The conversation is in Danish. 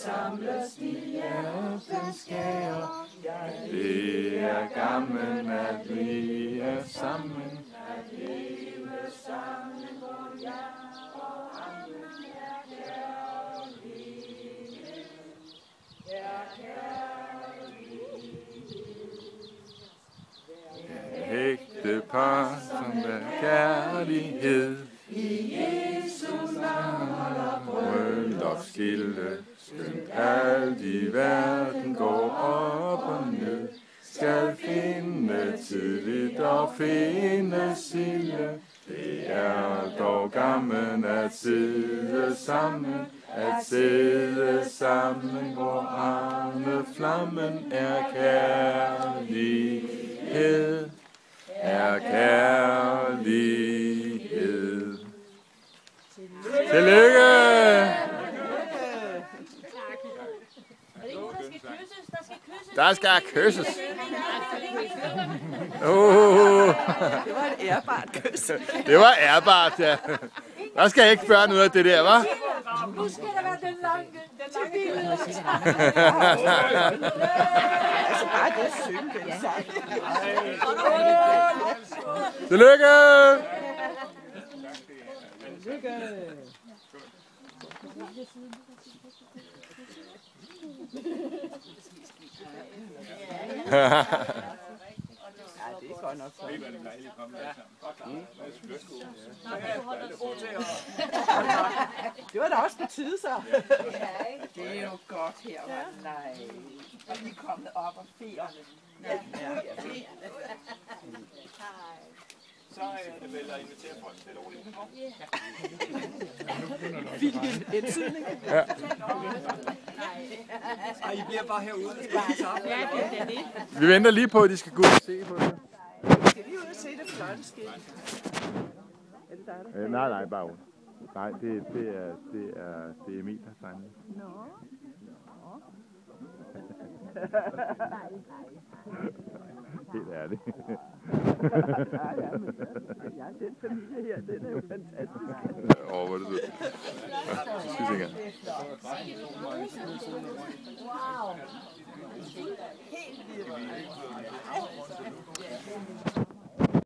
samles de hjertens skær. Det er gammen at leve sammen. At leve sammen, hvor jeg og anden er kærlighed. Er kærlighed. Ægte par, som er kærlighed. I Jesus navn holder bryllupsgilde. Skønt alt i verden går op og ned. Skal finde tidligt og finde sille. Det er dog gammen at sidde sammen. At sidde sammen, hvor arme flammen er kærlighed. Er kærlighed. Tillykke! Der skal kysses. Det var et ærbart kys. Det var ærbart, ja. Der skal ikke spørge noget af det der, hva'? Nu skal der være den lange billede. Altså bare det synge, den sang. Tillykke! Tillykke! Ja, det er godt nok så. Det var da også på tide, så. Det er jo godt her, nej. Og vi er kommet op og feerne. Så er det vel at invitere folk til over udenfor. Fik en indsidning. Ja. Og I bliver bare herude. Vi venter lige på, at de skal gå ud og se på det. Skal vi ud og se det flotte skilt? Er det dig, der Nej, bare hun. Nej, det er Emil, der tegner. Nå. Helt ærligt. Ja, men den familie her, den er jo fantastisk. Hvor er det sødt. Så skal vi se her. Wow. Helt vildt.